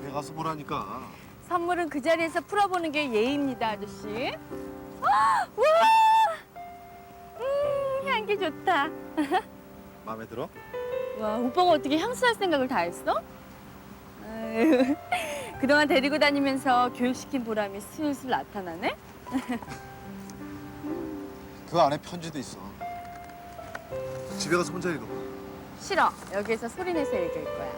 집에 가서 보라니까. 선물은 그 자리에서 풀어보는 게 예의입니다, 아저씨. 와! 향기 좋다. 마음에 들어? 와, 오빠가 어떻게 향수할 생각을 다 했어? 아유, 그동안 데리고 다니면서 교육시킨 보람이 슬슬 나타나네? 그 안에 편지도 있어. 집에 가서 혼자 읽어봐. 싫어. 여기에서 소리내서 읽을 거야.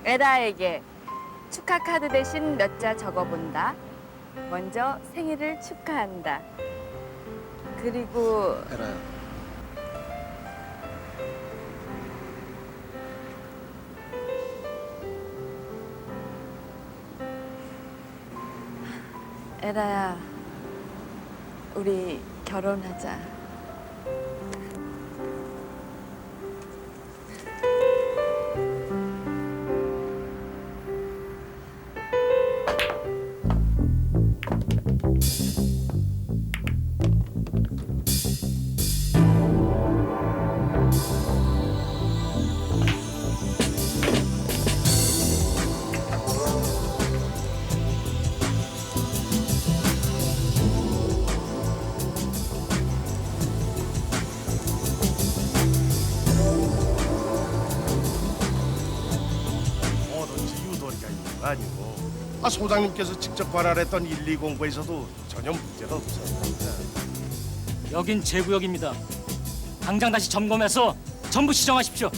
에라에게 축하 카드 대신 몇 자 적어본다. 먼저 생일을 축하한다. 그리고 에라야. 에라야, 우리 결혼하자. 뭐든지 유도리가 있는 거 아니고 소장님께서 직접 관할했던 120부에서도 전혀 문제가 없었습니다. 여긴 제 구역입니다. 당장 다시 점검해서 전부 시정하십시오.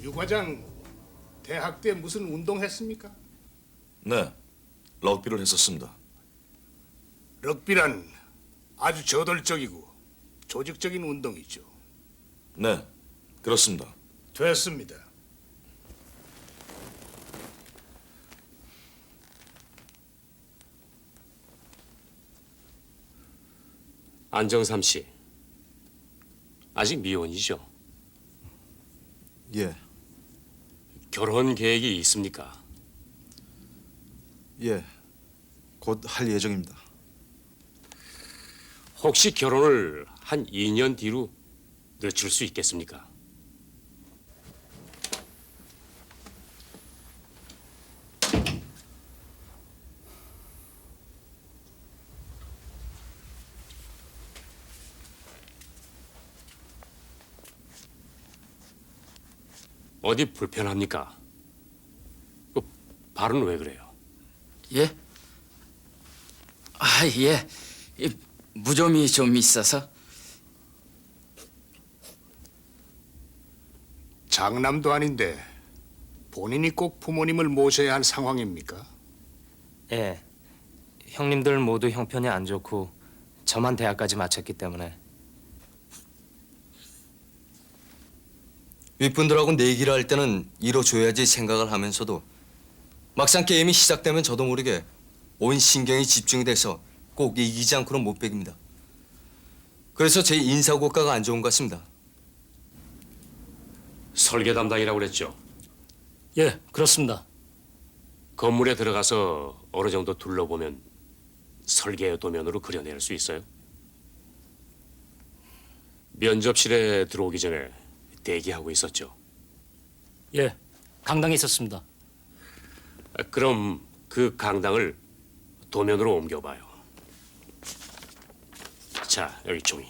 유 과장, 대학 때 무슨 운동했습니까? 네, 럭비를 했었습니다. 럭비란 아주 저돌적이고 조직적인 운동이죠. 네, 그렇습니다. 됐습니다. 안정삼 씨, 아직 미혼이죠? 예, 결혼 계획이 있습니까? 예. 곧 할 예정입니다. 혹시 결혼을 한 2년 뒤로 늦출 수 있겠습니까? 어디 불편합니까? 그 발은 왜 그래요? 예? 아, 예. 무좀이 좀 있어서. 장남도 아닌데 본인이 꼭 부모님을 모셔야 할 상황입니까? 예. 형님들 모두 형편이 안 좋고 저만 대학까지 마쳤기 때문에. 윗분들하고 내기를 할 때는 이뤄줘야지 생각을 하면서도 막상 게임이 시작되면 저도 모르게 온 신경이 집중이 돼서 꼭 이기지 않고는 못 배깁니다. 그래서 제 인사고과가 안 좋은 것 같습니다. 설계 담당이라고 그랬죠? 예, 그렇습니다. 건물에 들어가서 어느 정도 둘러보면 설계 도면으로 그려낼 수 있어요? 면접실에 들어오기 전에 대기하고 있었죠? 예, 강당에 있었습니다. 그럼 그 강당을 도면으로 옮겨봐요. 자, 여기 종이.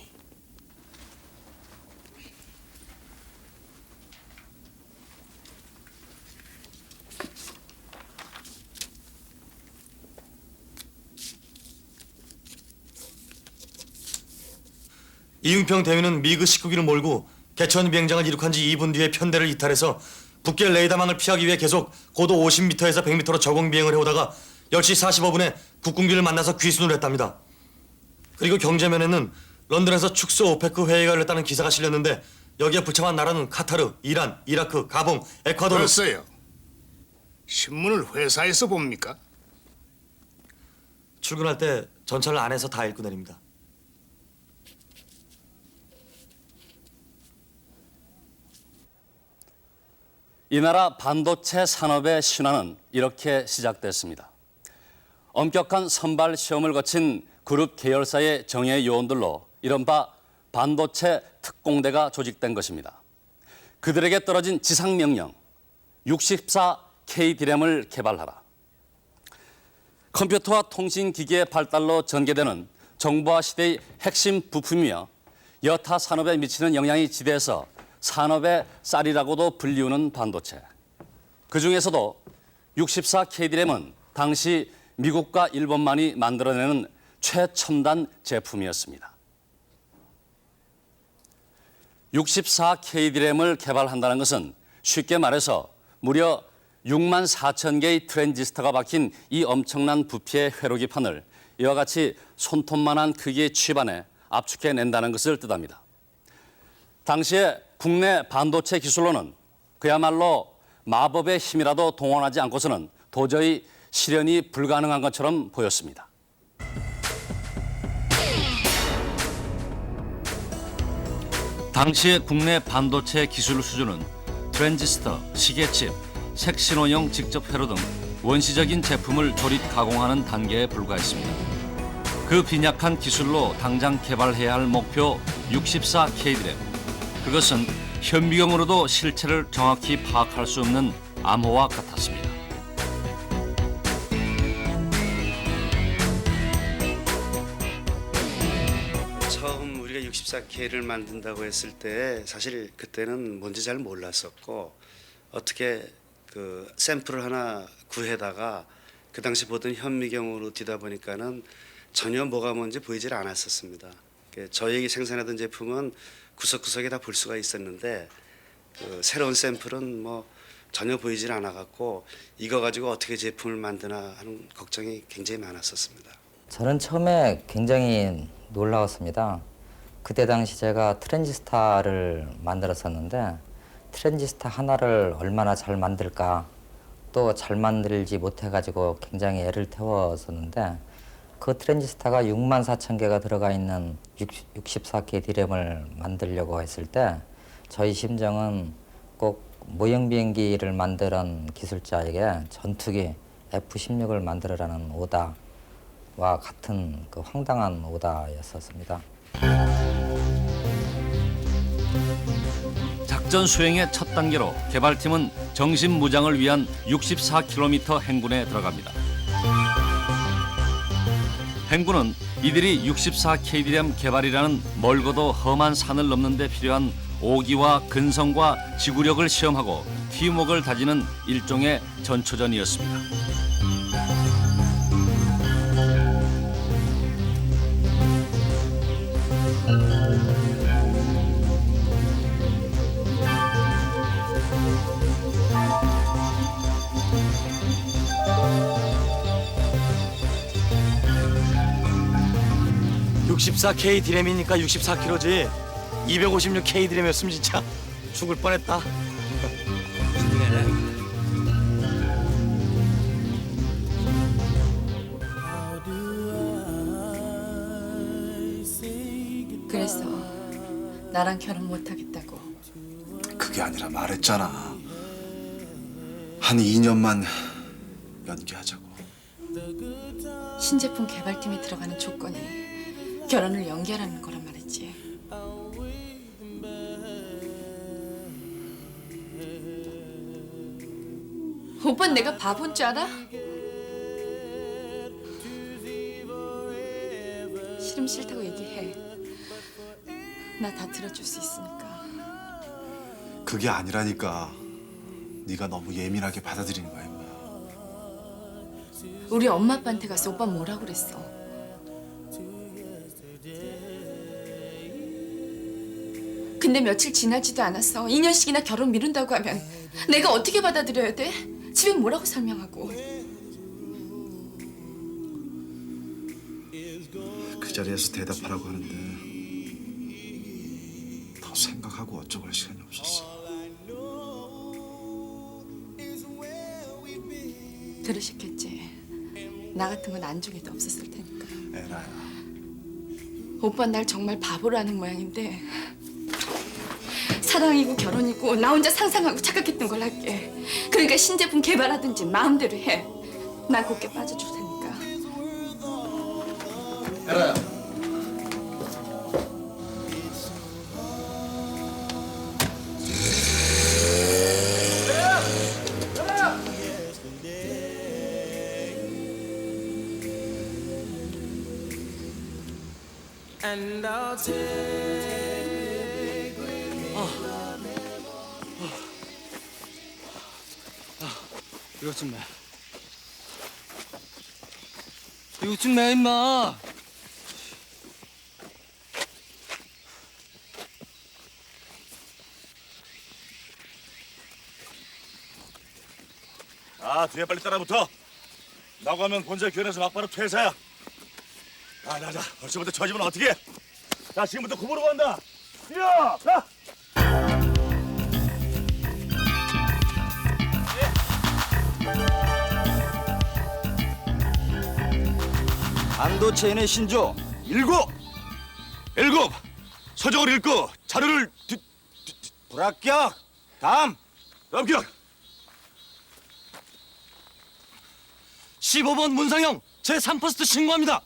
이응평 대위는 미그 19기를 몰고 개천 비행장을 이륙한 지 2분 뒤에 편대를 이탈해서 북계 레이더망을 피하기 위해 계속 고도 50m에서 100m로 저공 비행을 해오다가 10시 45분에 국군기를 만나서 귀순을 했답니다. 그리고 경제면에는 런던에서 축소 오페크 회의가 열렸다는 기사가 실렸는데 여기에 불참한 나라는 카타르, 이란, 이라크, 가봉, 에콰도르... 됐어요. 신문을 회사에서 봅니까? 출근할 때 전차를 안에서 다 읽고 내립니다. 이 나라 반도체 산업의 신화는 이렇게 시작됐습니다. 엄격한 선발 시험을 거친 그룹 계열사의 정예 요원들로 이른바 반도체 특공대가 조직된 것입니다. 그들에게 떨어진 지상명령 64K 디램을 개발하라. 컴퓨터와 통신기기의 발달로 전개되는 정보화 시대의 핵심 부품이며 여타 산업에 미치는 영향이 지대해서 산업의 쌀이라고도 불리우는 반도체. 그중에서도 64K 디램은 당시 미국과 일본만이 만들어내는 최첨단 제품이었습니다. 64K 디램을 개발한다는 것은 쉽게 말해서 무려 6만 4천 개의 트랜지스터가 박힌 이 엄청난 부피의 회로기판을 이와 같이 손톱만한 크기의 칩안에 압축해낸다는 것을 뜻합니다. 당시에 국내 반도체 기술로는 그야말로 마법의 힘이라도 동원하지 않고서는 도저히 실현이 불가능한 것처럼 보였습니다. 당시의 국내 반도체 기술 수준은 트랜지스터, 시계칩, 색신호용 직접 회로 등 원시적인 제품을 조립 가공하는 단계에 불과했습니다. 그 빈약한 기술로 당장 개발해야 할 목표 64K 디램. 그것은 현미경으로도 실체를 정확히 파악할 수 없는 암호와 같았습니다. 처음 우리가 64K를 만든다고 했을 때 사실 그때는 뭔지 잘 몰랐었고 어떻게 그 샘플을 하나 구해다가 그 당시 보던 현미경으로 뒤다 보니까는 전혀 뭐가 뭔지 보이질 않았었습니다. 저희가 생산하던 제품은 구석구석에 다 볼 수가 있었는데 그 새로운 샘플은 뭐 전혀 보이질 않아갖고 이거 가지고 어떻게 제품을 만드나 하는 걱정이 굉장히 많았었습니다. 저는 처음에 굉장히 놀라웠습니다. 그때 당시 제가 트랜지스타를 만들었었는데 트랜지스타 하나를 얼마나 잘 만들까 또 잘 만들지 못해가지고 굉장히 애를 태웠었는데 그 트랜지스타가 6만 4천 개가 들어가 있는 64K 디램을 만들려고 했을 때 저희 심정은 꼭 모형 비행기를 만드는 기술자에게 전투기 F-16을 만들어라는 오다와 같은 그 황당한 오다였었습니다. 작전 수행의 첫 단계로 개발팀은 정신 무장을 위한 64km 행군에 들어갑니다. 행군은 이들이 64K 디램 개발이라는 멀고도 험한 산을 넘는 데 필요한 오기와 근성과 지구력을 시험하고 팀워크를 다지는 일종의 전초전이었습니다. (64K) 디램이니까 64kg지 256K 디램이었으면 진짜 죽을 뻔했다. 그래서 나랑 결혼 못하겠다고. 그게 아니라 말했잖아. 한 2년만 연기하자고. 신제품 개발팀에 들어가는 조건이 결혼을 연기하라는 거란 말이지. 오빠는 내가 바본 줄 알아? 싫으면 싫다고 얘기해. 나 다 들어줄 수 있으니까. 그게 아니라니까. 네가 너무 예민하게 받아들이는 거야, 임마. 우리 엄마 아빠한테 가서 오빠 뭐라고 그랬어? 근데 며칠 지나지도 않았어. 2년씩이나 결혼 미룬다고 하면 내가 어떻게 받아들여야 돼? 집에 뭐라고 설명하고. 그 자리에서 대답하라고 하는데 더 생각하고 어쩌고 할 시간이 없었어. 들으셨겠지? 나 같은 건 안중에도 없었을 테니까. 에라야. 오빠 날 정말 바보로 하는 모양인데 사랑이고 결혼이고 나 혼자 상상하고 착각했던 걸 할게. 그러니까 신제품 개발하든지 마음대로 해. 난 곱게 빠져줄 테니까. 에라야. 이것 좀 내. 이것 좀 내, 임마. 아, 뒤에 빨리 따라붙어. 나가면 본사 교회에서 막바로 퇴사야. 자, 벌써부터 저 집은 어떻게 해? 자, 지금부터 구보로 간다. 뛰어! 가! 반도체인의 신조 일곱. 서적을 읽고 자료를 불합격. 다음. 합격. 15번 문상영 제3포스트 신고합니다.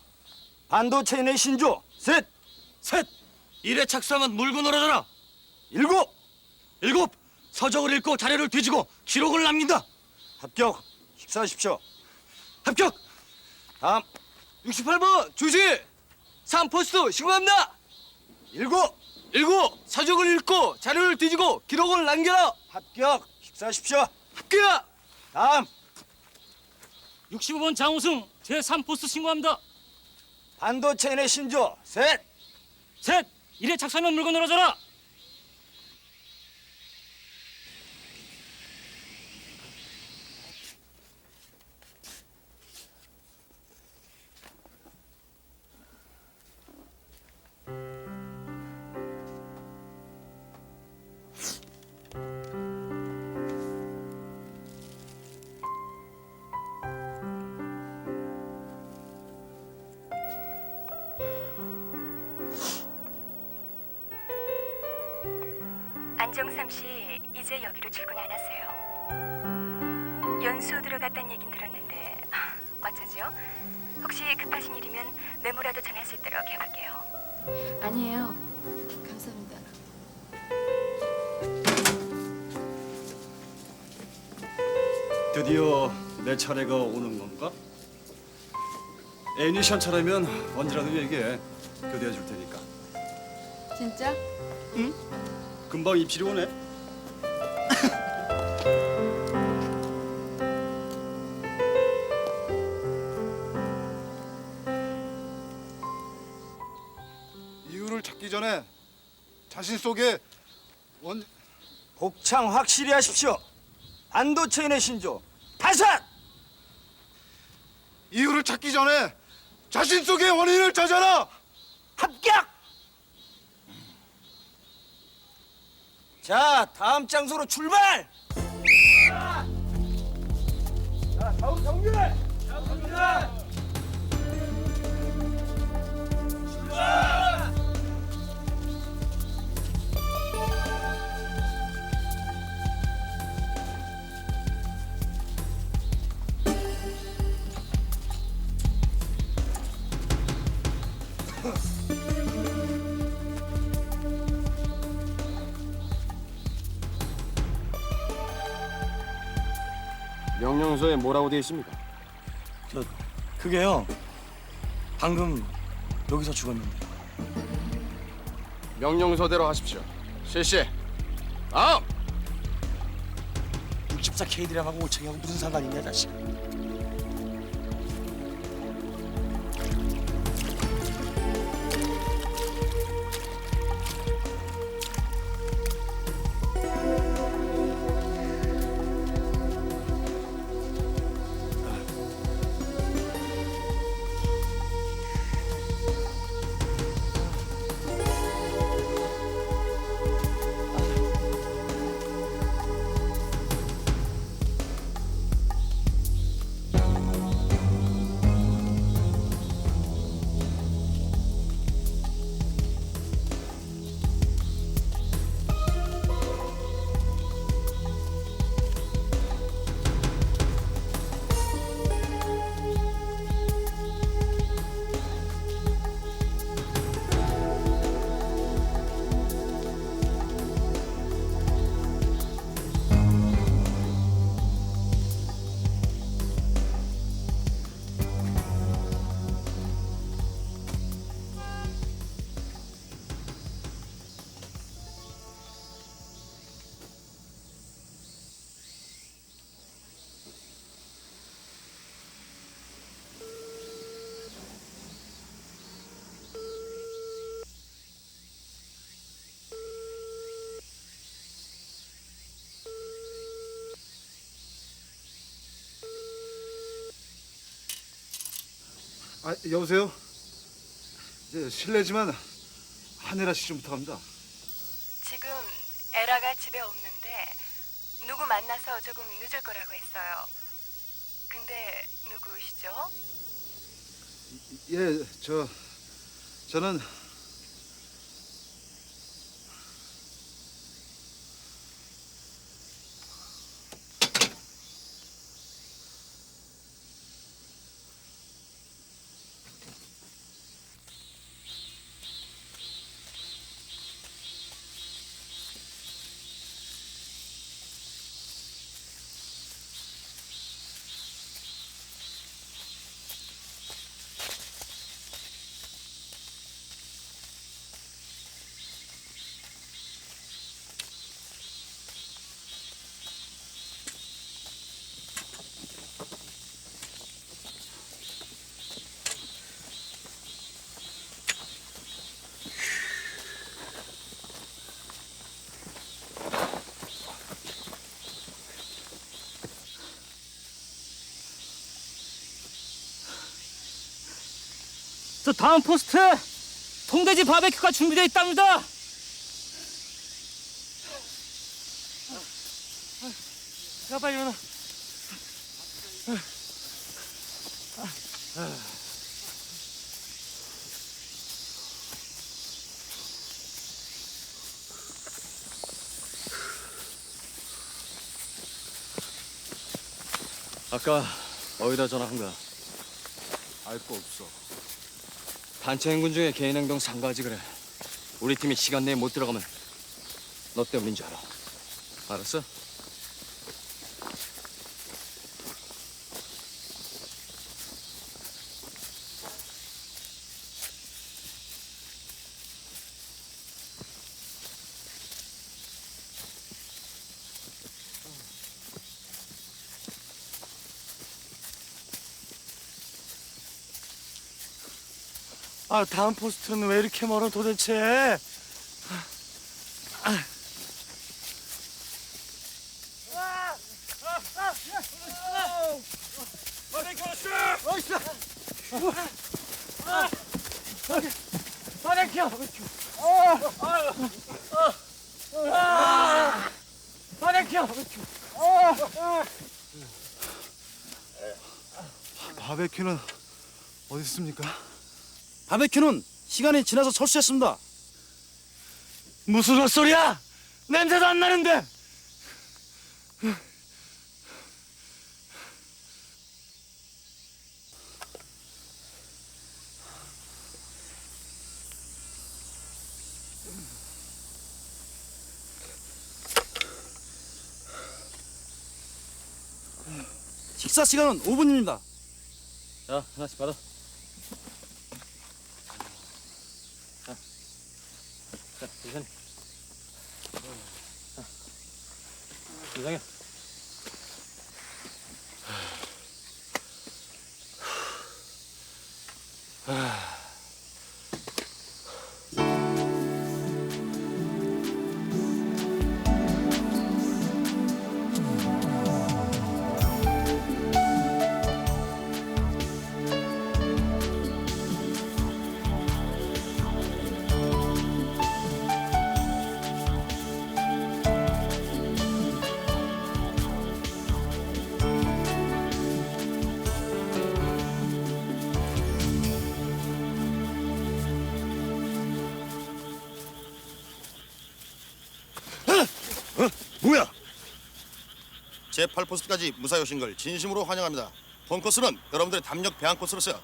반도체인의 신조 셋. 1회 착수하면 물고 놀아줘라. 일곱. 서적을 읽고 자료를 뒤지고 기록을 남긴다. 합격. 식사하십시오. 합격. 다음. 68번 주지 3포스트 신고합니다. 일곱. 서적을 읽고 자료를 뒤지고 기록을 남겨라. 합격. 식사하십시오. 합격. 다음. 65번 장우승 제3포스트 신고합니다. 반도체인의 신조 셋. 1회 착수하면 물건 늘어져라. 안정삼 씨 이제 여기로 출근 안 하세요? 연수 들어갔다는 얘긴 들었는데 어쩌죠? 혹시 급하신 일이면 메모라도 전할 수 있도록 해볼게요. 아니에요. 감사합니다. 드디어 내 차례가 오는 건가? 애니션 차례면 언제라도 얘기해. 교대해 줄 테니까. 진짜? 응? 금방 입실이 오네. 이유를 찾기 전에 자신 속에 복창 확실히 하십시오. 반도체인의 신조 다섯. 이유를 찾기 전에 자신 속의 원인을 찾아라. 합격. 자, 다음 장소로 출발. 자, 다음 정렬. 출발. 명령서에 뭐라고 되어 있습니까? 그게요. 방금 여기서 죽었는데. 명령서대로 하십시오. 실시. 다음. 64K들하고 오창이하고 무슨 상관이 있냐, 자식. 아, 여보세요? 실례지만 한혜라 씨 좀 부탁합니다. 지금 에라가 집에 없는데 누구 만나서 조금 늦을 거라고 했어요. 근데 누구시죠? 예, 저는 저 다음 포스트에 통돼지 바베큐가 준비되어 있답니다. 야, 빨리 일어나. 아까 어디다 전화한 거야? 알 거 없어. 단체 행군 중에 개인 행동 상가지 그래. 우리 팀이 시간 내에 못 들어가면 너 때문인 줄 알아. 알았어? 아, 다음 포스트는 왜 이렇게 멀어 도대체? 바베큐는 어디 있습니까? 바베큐는 시간이 지나서 철수했습니다. 무슨 헛소리야? 냄새도 안 나는데. 식사 시간은 5분입니다. 자, 하나씩 받아. 자, 이사님. 이상해. 뭐야? 제8포스트까지 무사히 오신 걸 진심으로 환영합니다. 본 코스는 여러분들의 담력 배양 코스로서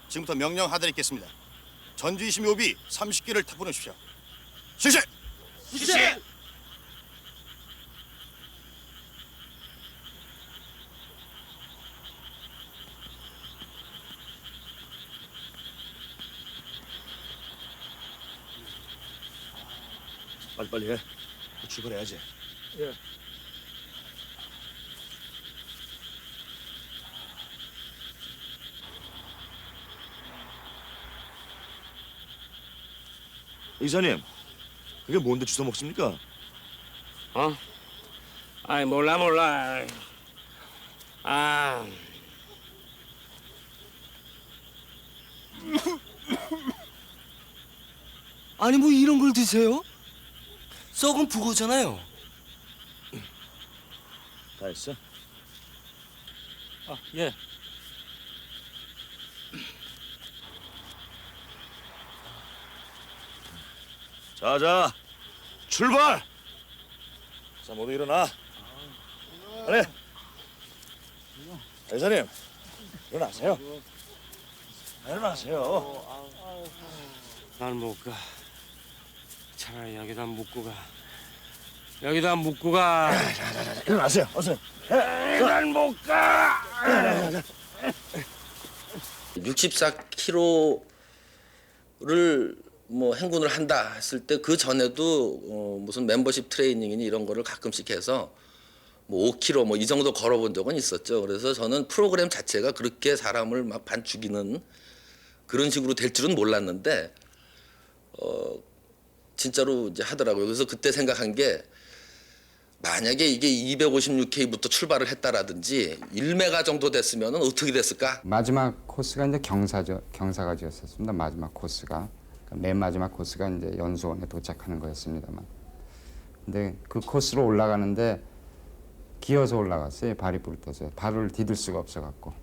지금부터 명령 하달에 있겠습니다. 전주 25비 30개를 탁 보내주십시오. 실시! 실시! 빨리빨리 해. 출발해야지. 예. 이사님, 그게 뭔데 주워 먹습니까? 어? 아이 몰라. 아. 아니 뭐 이런 걸 드세요? 썩은 북어잖아요. 다 했어? 아, 예. 자, 출발! 자, 모두 일어나. 그래. 이사님, 일어나세요. 일어나세요. 난 못 가. 차라리 여기다 묵고 가. 여기다 묵고 가. 자, 일어나세요. 어서. 난 못 가. 64kg를 뭐 행군을 한다 했을 때 그 전에도 무슨 멤버십 트레이닝이니 이런 거를 가끔씩 해서 뭐 5km 뭐 이 정도 걸어본 적은 있었죠. 그래서 저는 프로그램 자체가 그렇게 사람을 막 반 죽이는 그런 식으로 될 줄은 몰랐는데 진짜로 이제 하더라고요. 그래서 그때 생각한 게 만약에 이게 256K부터 출발을 했다라든지 1메가 정도 됐으면 어떻게 됐을까? 마지막 코스가 이제 경사가지였었습니다. 마지막 코스가. 맨 마지막 코스가 이제 연수원에 도착하는 거였습니다만. 근데 그 코스로 올라가는데 기어서 올라갔어요. 발이 불떠서. 발을 디딜 수가 없어갖고.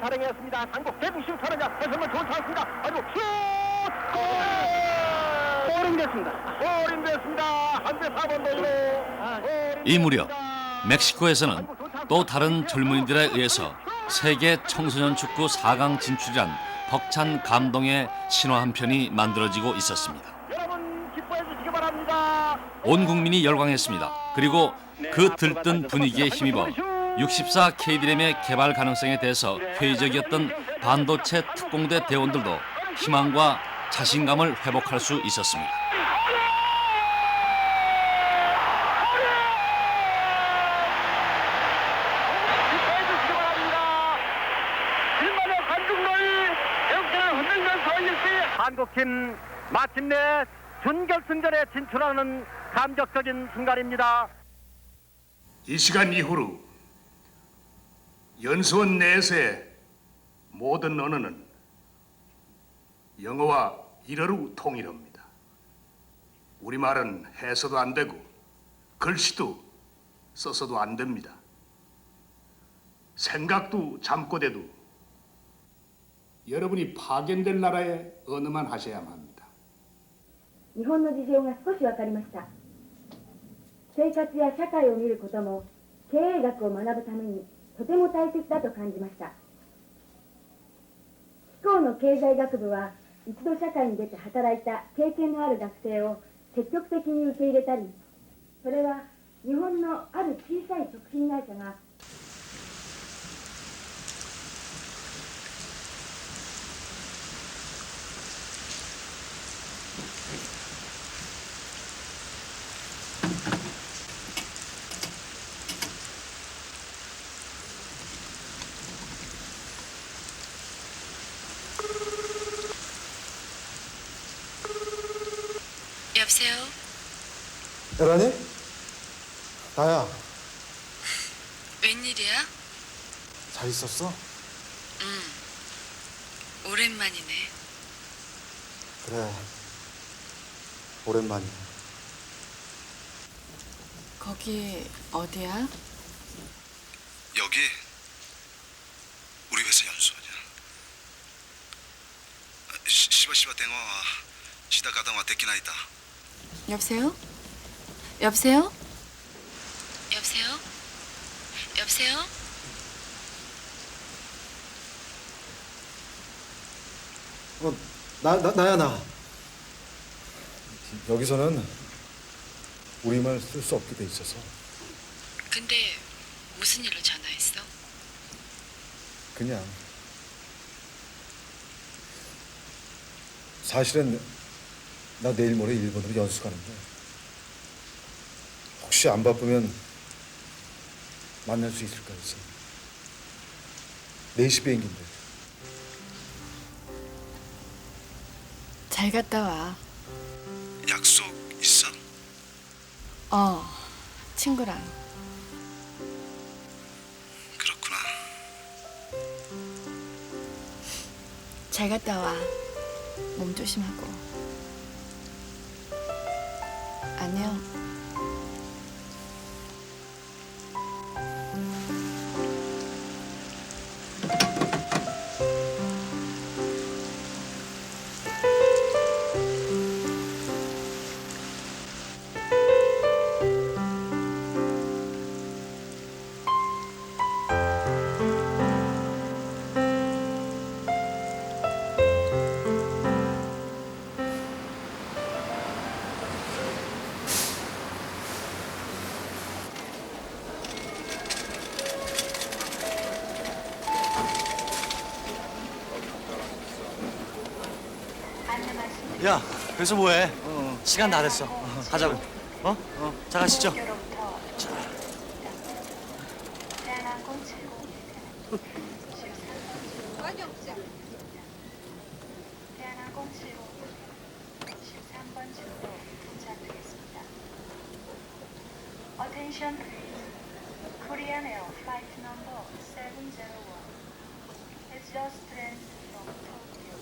살행했습니다. 상국 대북심 차량자 해설은 좋지 않습니다. 아이고 슛! 골인됐습니다. 한대 4번 도로. 이 무렵 멕시코에서는 또 다른 젊은이들에 의해서 세계 청소년 축구 4강 진출이란 벅찬 감동의 신화 한 편이 만들어지고 있었습니다. 여러분 기뻐해 주시기 바랍니다. 온 국민이 열광했습니다. 그리고 그 들뜬 분위기에 힘입어 64 KD램의 개발 가능성에 대해서 회의적이었던 반도체 특공대 대원들도 희망과 자신감을 회복할 수 있었습니다. 한국팀 마침내 준결승전에 진출하는 감격적인 순간입니다. 이 시간 이후로 연수원 내에서의 모든 언어는 영어와 일어로 통일합니다. 우리말은 해서도 안 되고 글씨도 써서도 안 됩니다. 생각도 잠꼬대도 여러분이 파견될 나라의 언어만 하셔야만 합니다. 日本の事情が少し分かりました。生活や社会を見ることも経営学を学ぶためにとても大切だと感じました。気候の経済学部は一度社会に出て働いた経験のある学生を積極的に受け入れたり、それは日本のある小さい食品会社が 여보세요? 에라니? 나야. 웬일이야? 잘 있었어? 오랜만이네. 그래. 오랜만이야. 거기 어디야? 여기 우리 회사 연수원이야. 시바 땡어 시다가다와 데키나이다. 여보세요? 여보세요? 여보세요? 여보세요? 나야 나. 여기서는 우리말 쓸 수 없게 돼 있어서. 근데 무슨 일로 전화했어? 그냥. 사실은 나 내일 모레 일본으로 연수 가는데 혹시 안 바쁘면 만날 수 있을까 해서. 4시 비행기인데. 잘 갔다 와. 약속 있어? 친구랑. 그렇구나. 잘 갔다 와. 몸 조심하고. 안녕. 야, 그래서 뭐해? 시간 다 됐어. 가자고. 자, 가시죠. Attention please. Korean Air flight number 701 has just landed from Tokyo.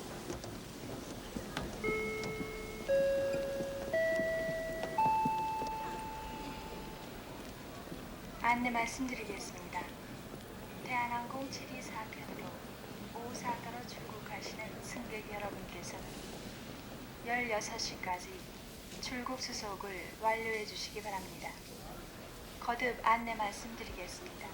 안내 말씀드리겠습니다. 대한항공 724편으로 오사카로 출국하시는 승객 여러분께서는 16시까지 출국 수속을 완료해 주시기 바랍니다. 거듭 안내 말씀드리겠습니다.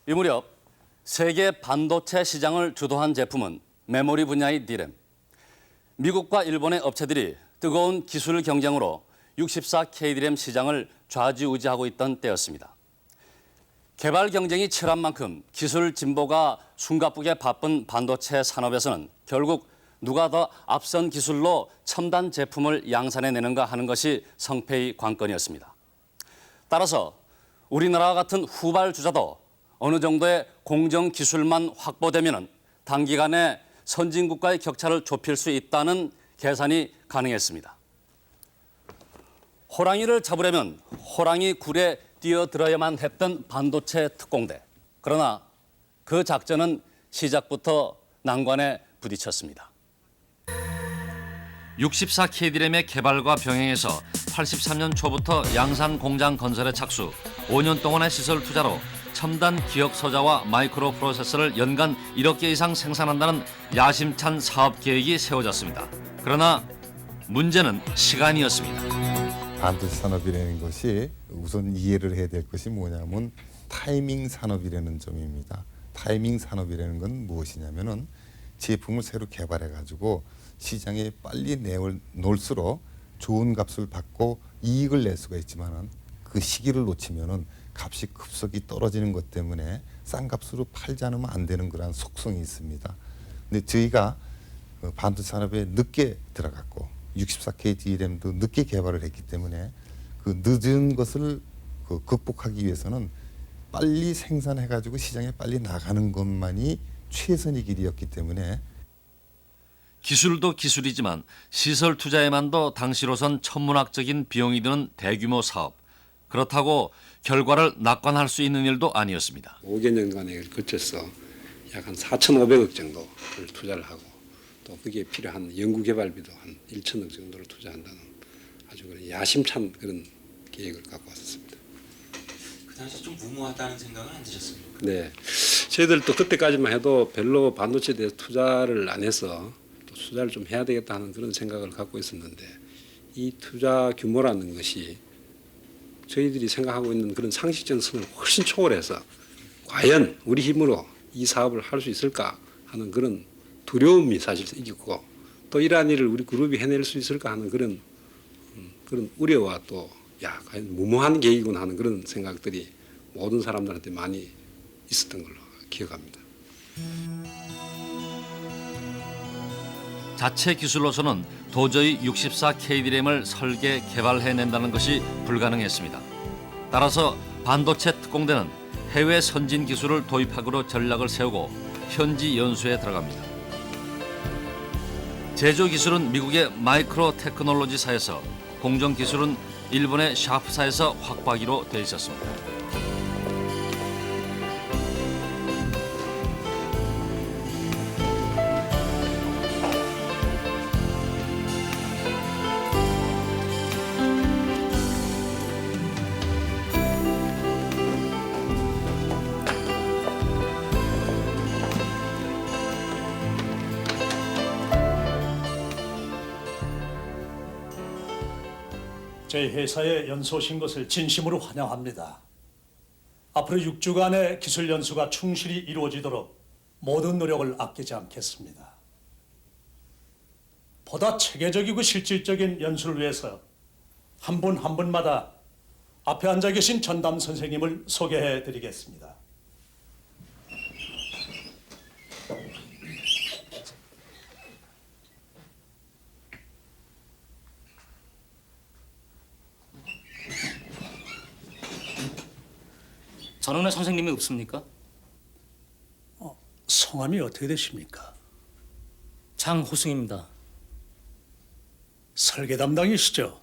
이 무렵 세계 반도체 시장을 주도한 제품은 메모리 분야의 D램. 미국과 일본의 업체들이 뜨거운 기술 경쟁으로 64K D램 시장을 좌지우지하고 있던 때였습니다. 개발 경쟁이 치열한 만큼 기술 진보가 숨가쁘게 바쁜 반도체 산업에서는 결국 누가 더 앞선 기술로 첨단 제품을 양산해내는가 하는 것이 성패의 관건이었습니다. 따라서 우리나라와 같은 후발주자도 어느 정도의 공정 기술만 확보되면 단기간에 선진국과의 격차를 좁힐 수 있다는 계산이 가능했습니다. 호랑이를 잡으려면 호랑이 굴에 뛰어들어야만 했던 반도체 특공대. 그러나 그 작전은 시작부터 난관에 부딪혔습니다. 64K D램의 개발과 병행해서 83년 초부터 양산 공장 건설에 착수, 5년 동안의 시설 투자로 첨단 기억 소자와 마이크로 프로세서를 연간 1억 개 이상 생산한다는 야심찬 사업 계획이 세워졌습니다. 그러나 문제는 시간이었습니다. 반도체 산업이라는 것이 우선 이해를 해야 될 것이 뭐냐면 타이밍 산업이라는 점입니다. 타이밍 산업이라는 건 무엇이냐면은 제품을 새로 개발해 가지고 시장에 빨리 내놓을수록 좋은 값을 받고 이익을 낼 수가 있지만은 그 시기를 놓치면은 값이 급속히 떨어지는 것 때문에 싼 값으로 팔지 않으면 안 되는 그런 속성이 있습니다. 근데 저희가 반도체 산업에 늦게 들어갔고 64K D램도 늦게 개발을 했기 때문에 그 늦은 것을 극복하기 위해서는 빨리 생산해 가지고 시장에 빨리 나가는 것만이 최선의 길이었기 때문에 기술도 기술이지만 시설 투자에만도 당시로선 천문학적인 비용이 드는 대규모 사업. 그렇다고 결과를 낙관할 수 있는 일도 아니었습니다. 5개년간에 거쳐서 약 한 4,500억 정도를 투자를 하고 또 거기에 필요한 연구개발비도 한 1,000억 정도를 투자한다는 아주 그런 야심찬 그런 계획을 갖고 왔었습니다. 그 당시 좀 무모하다는 생각은 안 드셨습니까? 네, 저희들도 그때까지만 해도 별로 반도체에 대해서 투자를 안 해서 또 투자를 좀 해야 되겠다 하는 그런 생각을 갖고 있었는데 이 투자 규모라는 것이 저희들이 생각하고 있는 그런 상식적 선을 훨씬 초월해서 과연 우리 힘으로 이 사업을 할 수 있을까 하는 그런 두려움이 사실 있고 또 이러한 일을 우리 그룹이 해낼 수 있을까 하는 그런 우려와 또 과연 무모한 계획이구나 하는 그런 생각들이 모든 사람들한테 많이 있었던 걸로 기억합니다. 자체 기술로서는 도저히 64K D램을 설계, 개발해낸다는 것이 불가능했습니다. 따라서 반도체 특공대는 해외 선진 기술을 도입하기로 전략을 세우고 현지 연수에 들어갑니다. 제조 기술은 미국의 마이크로 테크놀로지사에서, 공정 기술은 일본의 샤프사에서 확보하기로 돼 있었습니다. 저희 회사에 연수 오신 것을 진심으로 환영합니다. 앞으로 6주간의 기술 연수가 충실히 이루어지도록 모든 노력을 아끼지 않겠습니다. 보다 체계적이고 실질적인 연수를 위해서 한 분 한 분마다 앞에 앉아 계신 전담 선생님을 소개해 드리겠습니다. 전원의 선생님이 없습니까? 성함이 어떻게 되십니까? 장호승입니다. 설계 담당이시죠?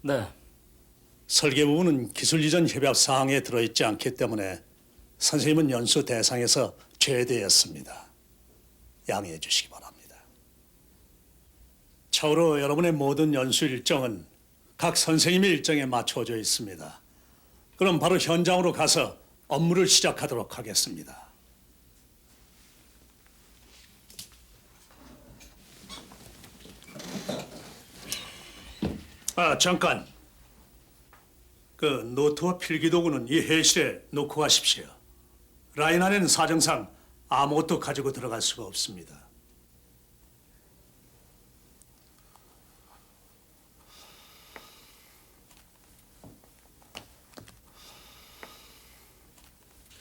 네. 설계 부분은 기술 이전 협약 사항에 들어있지 않기 때문에 선생님은 연수 대상에서 제외되었습니다. 양해해 주시기 바랍니다. 차후로 여러분의 모든 연수 일정은 각 선생님의 일정에 맞춰져 있습니다. 그럼 바로 현장으로 가서 업무를 시작하도록 하겠습니다. 잠깐. 그 노트와 필기도구는 이 회실에 놓고 가십시오. 라인 안에는 사정상 아무것도 가지고 들어갈 수가 없습니다.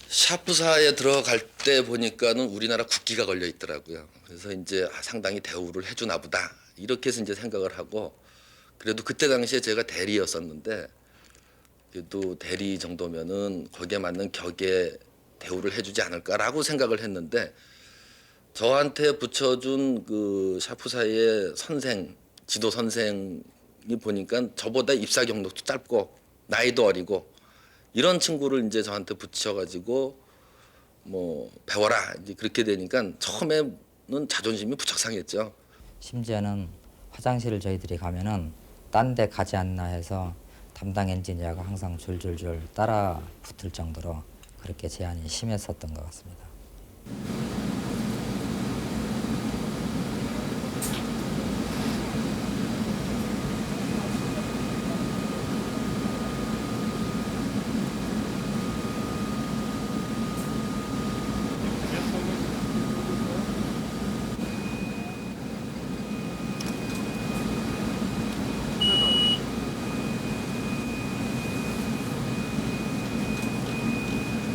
샤프사에 들어갈 때 보니까는 우리나라 국기가 걸려 있더라고요. 그래서 이제 상당히 대우를 해주나 보다 이렇게 해서 이제 생각을 하고, 그래도 그때 당시에 제가 대리였었는데 그래도 대리 정도면은 거기에 맞는 격의 대우를 해주지 않을까라고 생각을 했는데, 저한테 붙여준 그 샤프사의 선생, 지도 선생이 보니까 저보다 입사 경력도 짧고 나이도 어리고 이런 친구를 이제 저한테 붙여가지고 뭐 배워라 이제 그렇게 되니까 처음에는 자존심이 부쩍 상했죠. 심지어는 화장실을 저희들이 가면은 딴 데 가지 않나 해서 담당 엔지니어가 항상 줄줄줄 따라 붙을 정도로 그렇게 제한이 심했었던 것 같습니다.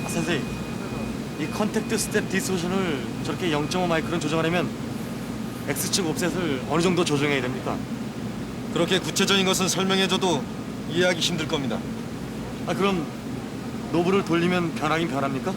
선생님, 이 컨택트 스텝 디스토션을 저렇게 0.5 마이크론 조정하려면 X축 옵셋을 어느 정도 조정해야 됩니까? 그렇게 구체적인 것은 설명해줘도 이해하기 힘들 겁니다. 그럼 노브를 돌리면 변하긴 변합니까?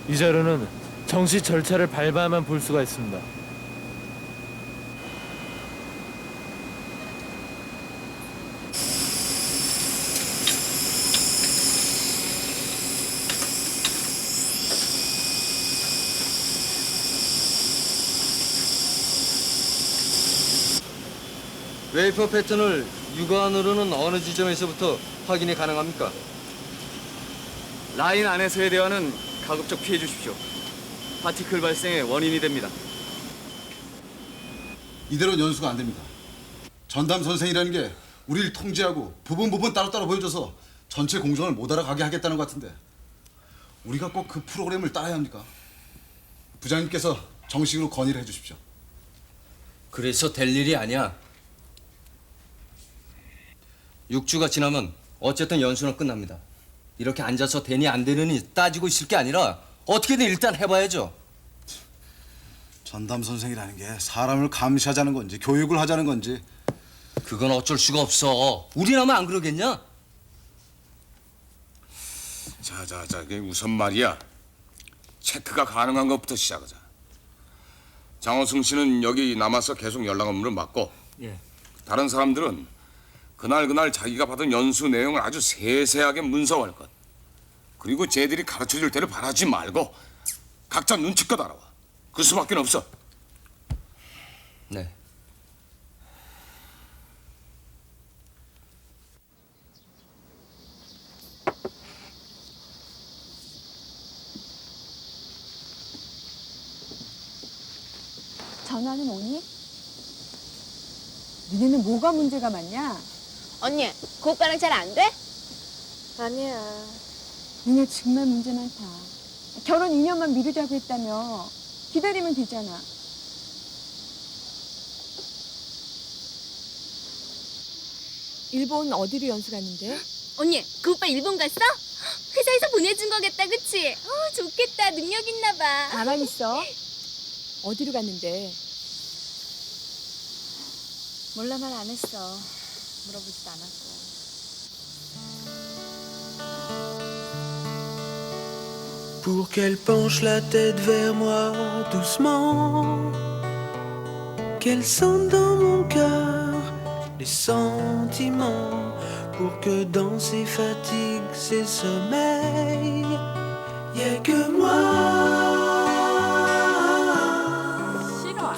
이 자료는 정시 절차를 밟아야만 볼 수가 있습니다. 웨이퍼 패턴을 육안으로는 어느 지점에서부터 확인이 가능합니까? 라인 안에서의 대화는 가급적 피해 주십시오. 파티클 발생의 원인이 됩니다. 이대로는 연수가 안 됩니다. 전담 선생이라는 게 우리를 통제하고 부분 따로따로 보여줘서 전체 공정을 못 알아가게 하겠다는 것 같은데 우리가 꼭 그 프로그램을 따라야 합니까? 부장님께서 정식으로 건의를 해주십시오. 그래서 될 일이 아니야. 6주가 지나면 어쨌든 연수는 끝납니다. 이렇게 앉아서 되니 안 되느니 따지고 있을 게 아니라 어떻게든 일단 해봐야죠. 전담 선생이라는 게 사람을 감시하자는 건지 교육을 하자는 건지 그건 어쩔 수가 없어. 우리나만 안 그러겠냐? 자, 그게 우선 말이야. 체크가 가능한 것부터 시작하자. 장호승 씨는 여기 남아서 계속 연락 업무를 맡고, 예. 다른 사람들은 그날 자기가 받은 연수 내용을 아주 세세하게 문서할 것. 그리고 쟤들이 가르쳐줄 때를 바라지 말고 각자 눈치껏 알아와. 그 수밖에 없어. 네. 전화는 오니? 니네는 뭐가 문제가 많냐? 언니, 그 오빠랑 잘 안 돼? 아니야. 니네 정말 문제 많다. 결혼 2년만 미루자고 했다며. 기다리면 되잖아. 일본 어디로 연수 갔는데? 언니, 그 오빠 일본 갔어? 회사에서 보내준 거겠다, 그치? 좋겠다. 능력 있나 봐. 가만히 있어. 어디로 갔는데? 몰라, 말 안 했어. 물어보지도 않았고. Pour qu'elle penche la tête vers moi doucement, qu'elle sente dans mon cœur les sentiments, pour que dans ses fatigues, ses sommeils, y ait que moi. 싫어.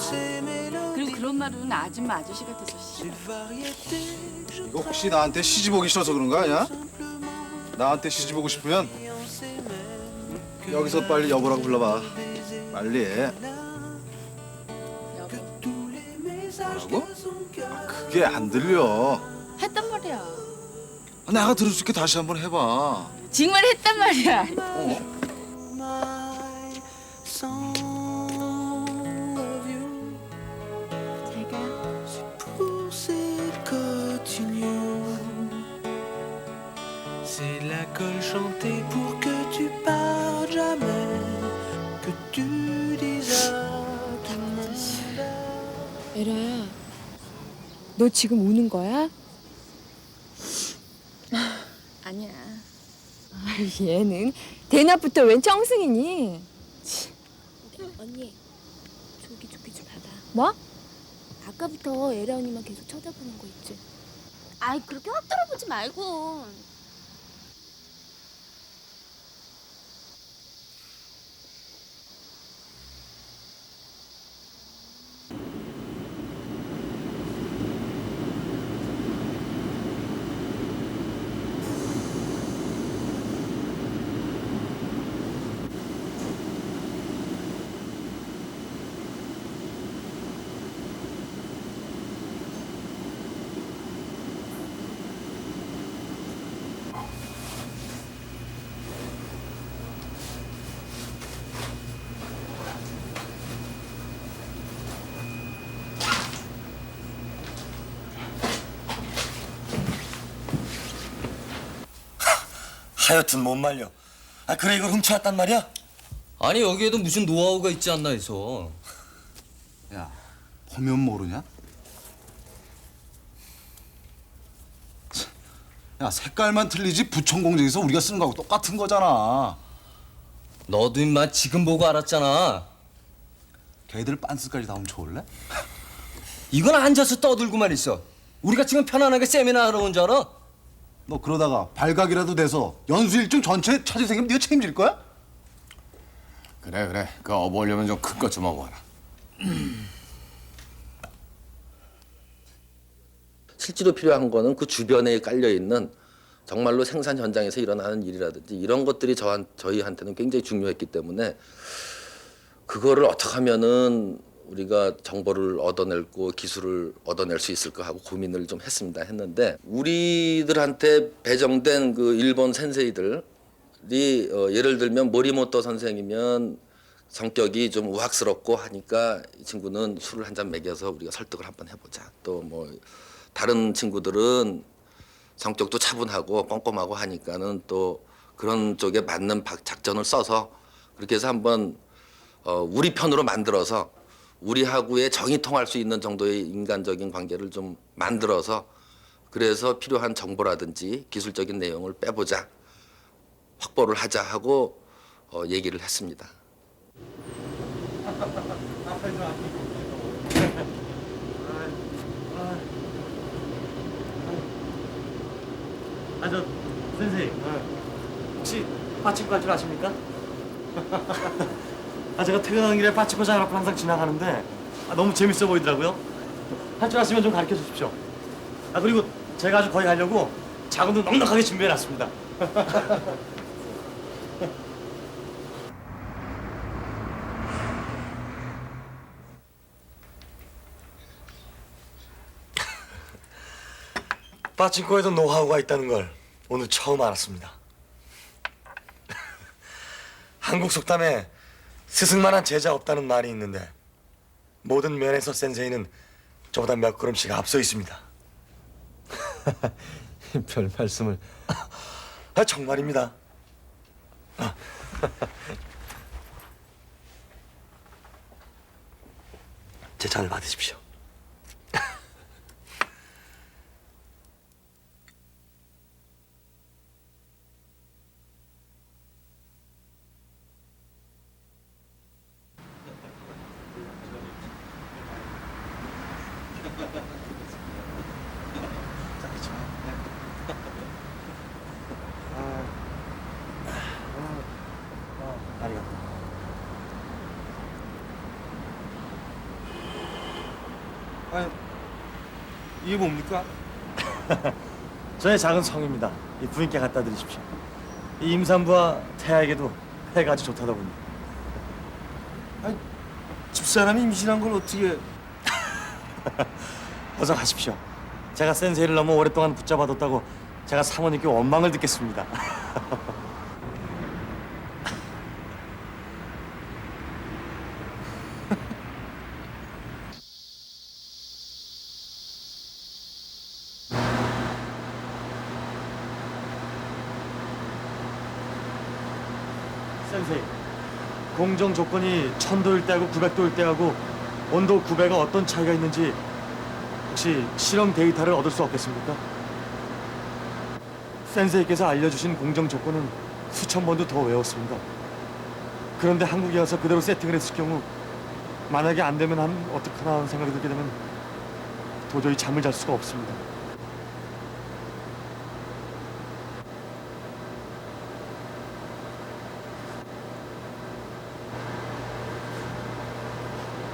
그리고 그런 말은 아줌마 아저씨 같아서 싫어. 이거 혹시 나한테 시집 오기 싫어서 그런 거 아니야? 나한테 시집 오고 싶으면 여기서 빨리 여보라고 불러봐. 빨리 해. 뭐라고? 그게 안 들려. 했단 말이야. 내가 들을 수 있게 다시 한번 해봐. 정말 했단 말이야. Pour cette continue, c'est la colle chantée pour que tu partes jamais, que tu dises à tout le monde. 에라야, 너 지금 우는 거야? 아니야. 얘는 대낮부터 웬 청승이니? 언니, 저기 좀 봐봐. 뭐? 아까부터 에라 언니만 계속 쳐다보는 거 있지? 아이, 그렇게 확 들어보지 말고. 하여튼 못 말려. 그래 이걸 훔쳐왔단 말이야? 아니 여기에도 무슨 노하우가 있지 않나 해서. 야, 보면 모르냐? 야, 색깔만 틀리지 부천 공장에서 우리가 쓰는 거하고 똑같은 거잖아. 너도 임마 지금 보고 알았잖아. 걔들 빤스까지 다 훔쳐올래? 이건 앉아서 떠들고만 있어. 우리가 지금 편안하게 세미나 하러 온 줄 알아? 너 그러다가 발각이라도 돼서 연수 일정 전체에 차질 생기면 네가 책임질 거야? 그래. 그 업어오려면 좀 큰 것 좀 업어와라. 실제로 필요한 거는 그 주변에 깔려 있는 정말로 생산 현장에서 일어나는 일이라든지 이런 것들이 저희한테는 굉장히 중요했기 때문에 그거를 어떻게 하면은 우리가 정보를 얻어내고 기술을 얻어낼 수 있을까 하고 고민을 좀 했는데 우리들한테 배정된 그 일본 센세이들이 예를 들면 모리모토 선생이면 성격이 좀 우악스럽고 하니까 이 친구는 술을 한 잔 먹여서 우리가 설득을 한번 해보자. 또 뭐 다른 친구들은 성격도 차분하고 꼼꼼하고 하니까는 또 그런 쪽에 맞는 작전을 써서 그렇게 해서 한번 우리 편으로 만들어서 우리하고의 정이 통할 수 있는 정도의 인간적인 관계를 좀 만들어서 그래서 필요한 정보라든지 기술적인 내용을 빼보자, 확보를 하자 하고 얘기를 했습니다. 저 선생님 혹시 빠치코 갈 줄 아십니까? 제가 퇴근하는 길에 빠치코 장 앞을 항상 지나가는데 너무 재밌어 보이더라고요. 할 줄 아시면 좀 가르쳐 주십시오. 그리고 제가 아주 거기 가려고 자금도 넉넉하게 준비해 놨습니다. 빠친코에도 노하우가 있다는 걸 오늘 처음 알았습니다. 한국 속담에 스승만한 제자 없다는 말이 있는데 모든 면에서 센세이는 저보다 몇 걸음씩 앞서 있습니다. 별 말씀을. 정말입니다. 제 잔을 받으십시오. 이게 뭡니까? 저의 작은 성입니다. 이 부인께 갖다 드리십시오. 이 임산부와 태아에게도 해가 아주 좋다더군요. 집사람이 임신한 걸 어떻게... 어서 가십시오. 제가 센세이를 너무 오랫동안 붙잡아뒀다고 제가 사모님께 원망을 듣겠습니다. 센세이, 공정 조건이 1000도일 때하고 900도일 때하고 온도 9배가 어떤 차이가 있는지 혹시 실험 데이터를 얻을 수 없겠습니까? 센세이께서 알려주신 공정 조건은 수천 번도 더 외웠습니다. 그런데 한국에 와서 그대로 세팅을 했을 경우 만약에 안 되면 어떡하나 하는 생각이 들게 되면 도저히 잠을 잘 수가 없습니다.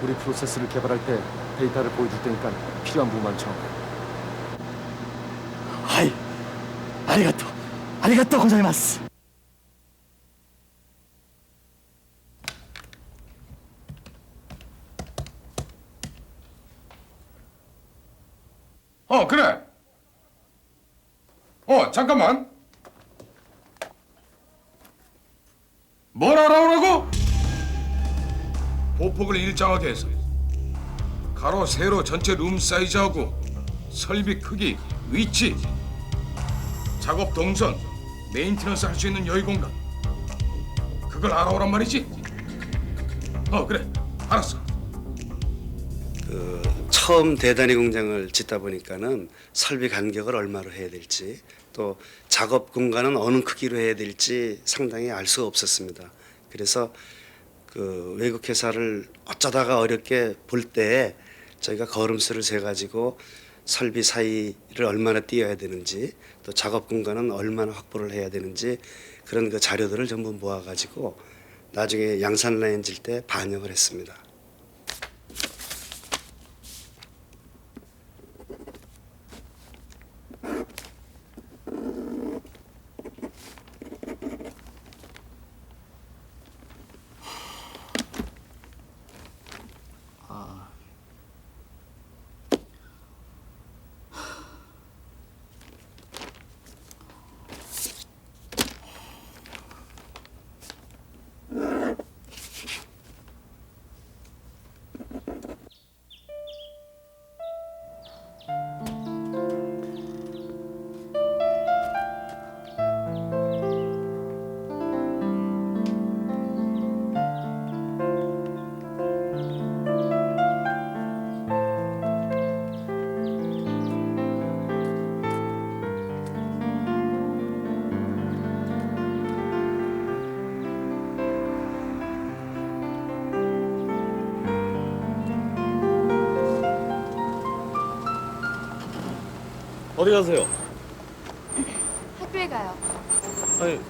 우리 프로세스를 개발할 때 데이터를 보여줄 테니까 필요한 부분만 쳐. 하이, 아리가또 고자이마스. 그래. 잠깐만. 뭘 알아오라고? 보폭을 일정하게 해서 가로 세로 전체 룸 사이즈하고 설비 크기, 위치, 작업 동선, 메인티넌스 할 수 있는 여유 공간, 그걸 알아오란 말이지? 그래, 알았어. 처음 대단위 공장을 짓다 보니까는 설비 간격을 얼마로 해야 될지, 또 작업 공간은 어느 크기로 해야 될지 상당히 알 수가 없었습니다. 그래서 외국 회사를 어쩌다가 어렵게 볼 때 저희가 걸음수를 세 가지고 설비 사이를 얼마나 띄어야 되는지, 또 작업 공간은 얼마나 확보를 해야 되는지 그런 그 자료들을 전부 모아 가지고 나중에 양산 라인 질 때 반영을 했습니다. 어디 가세요? 학교에 가요. 아니,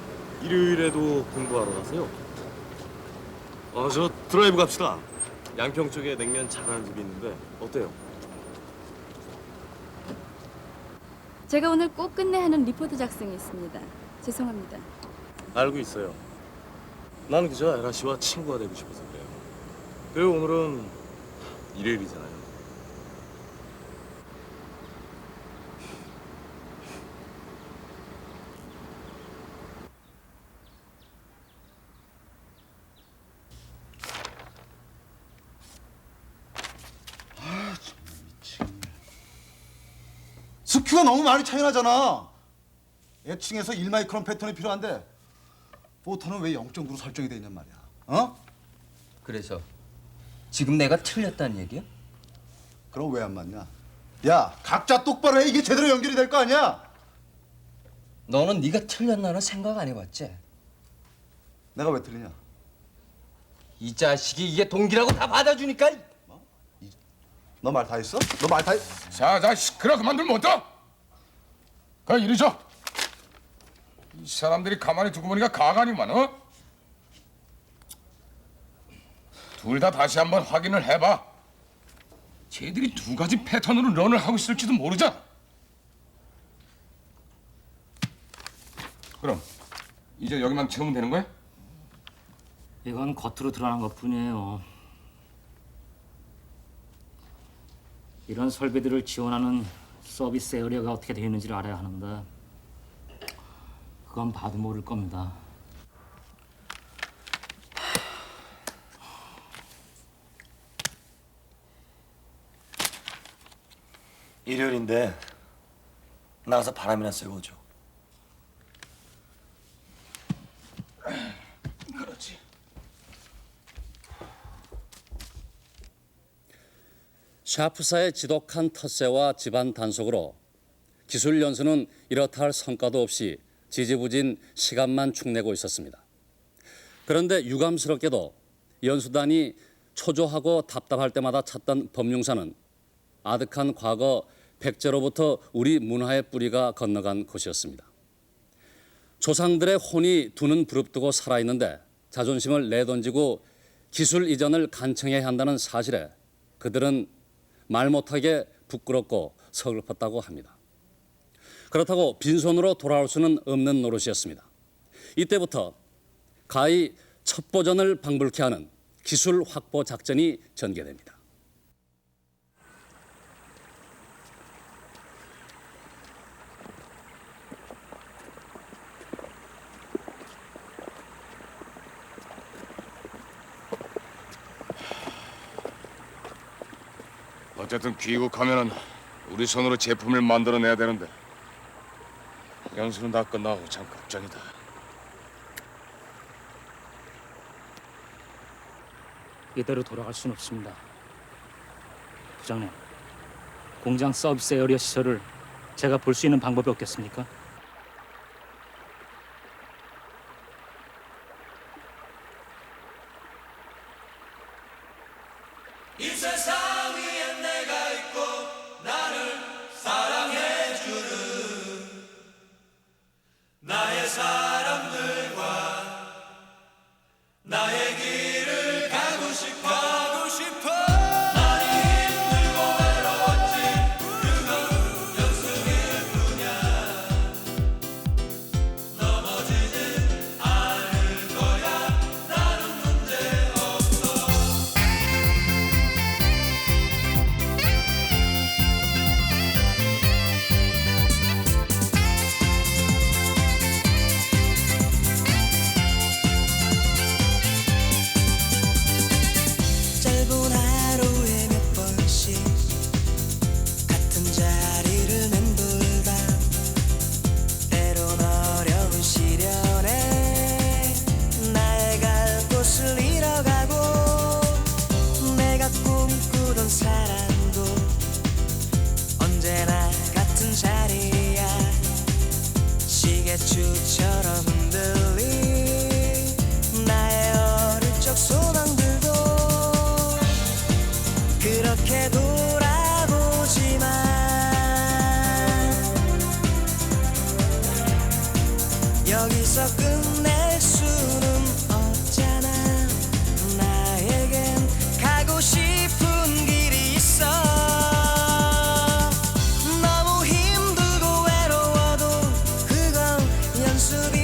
일요일에도 공부하러 가세요? 저 드라이브 갑시다. 양평 쪽에 냉면 잘하는 집이 있는데 어때요? 제가 오늘 꼭 끝내야 하는 리포트 작성이 있습니다. 죄송합니다. 알고 있어요. 나는 그저 에라 씨와 친구가 되고 싶어서 그래요. 그리고 오늘은 일요일이잖아요. 슥! 큐가 너무 많이 차이 나잖아. 애칭에서 1마이크론 패턴이 필요한데 포터는 왜 0.9로 설정이 돼 있냔 말이야. 어? 그래서 지금 내가 틀렸다는 얘기야? 그럼 왜 안 맞냐? 야, 각자 똑바로 해. 이게 제대로 연결이 될 거 아니야? 너는 네가 틀렸나는 생각 안 해봤지? 내가 왜 틀리냐? 이 자식이 이게 동기라고 다 받아주니까. 너 말 다 했어? 너 말 다 했... 자, 시끄러 그만두면 못 둬. 그 이리 줘. 이 사람들이 가만히 두고 보니까 가관이만 어? 둘 다 다시 한번 확인을 해봐. 쟤들이 두 가지 패턴으로 런을 하고 있을지도 모르잖아. 그럼 이제 여기만 채우면 되는 거야? 이건 겉으로 드러난 것뿐이에요. 이런 설비들을 지원하는 서비스 에어리어가 어떻게 되어 있는지를 알아야 하는데 그건 봐도 모를 겁니다. 일요일인데 나가서 바람이나 쐬고 오죠. 그렇지. 샤프사의 지독한 텃세와 집안 단속으로 기술 연수는 이렇다 할 성과도 없이 지지부진 시간만 축내고 있었습니다. 그런데 유감스럽게도 연수단이 초조하고 답답할 때마다 찾던 법융사는 아득한 과거 백제로부터 우리 문화의 뿌리가 건너간 곳이었습니다. 조상들의 혼이 두는 부릅뜨고 살아있는데 자존심을 내던지고 기술 이전을 간청해야 한다는 사실에 그들은 말 못하게 부끄럽고 서글펐다고 합니다. 그렇다고 빈손으로 돌아올 수는 없는 노릇이었습니다. 이때부터 가히 첩보전을 방불케 하는 기술 확보 작전이 전개됩니다. 어쨌든 귀국하면은 우리 손으로 제품을 만들어내야 되는데 연수는 다 끝나고 참 걱정이다. 이대로 돌아갈 수는 없습니다. 부장님, 공장 서비스 에어리어 시설을 제가 볼 수 있는 방법이 없겠습니까? 이 세상 위에 내가 있고 나를 사랑해주는 나의 사람들과 나의 길을 가고 싶어 많이 힘들고 외로웠지 그건 연습일 뿐이야 넘어지진 않을 거야 나는 문제 없어 짧은 하루에 몇 번씩 같은 자리를 맴돌다 때론 어려운 시련에 나의 갈 곳을 잃어가고 내가 꿈꾸던 사랑도 언제나 같은 자리야 시계추처럼 흔들린 나의 어릴 적 소망들도 그렇게 돌아보지만 여기서 끝낼 수는 없잖아 나에겐 가고 싶은 길이 있어 너무 힘들고 외로워도 그건 연습이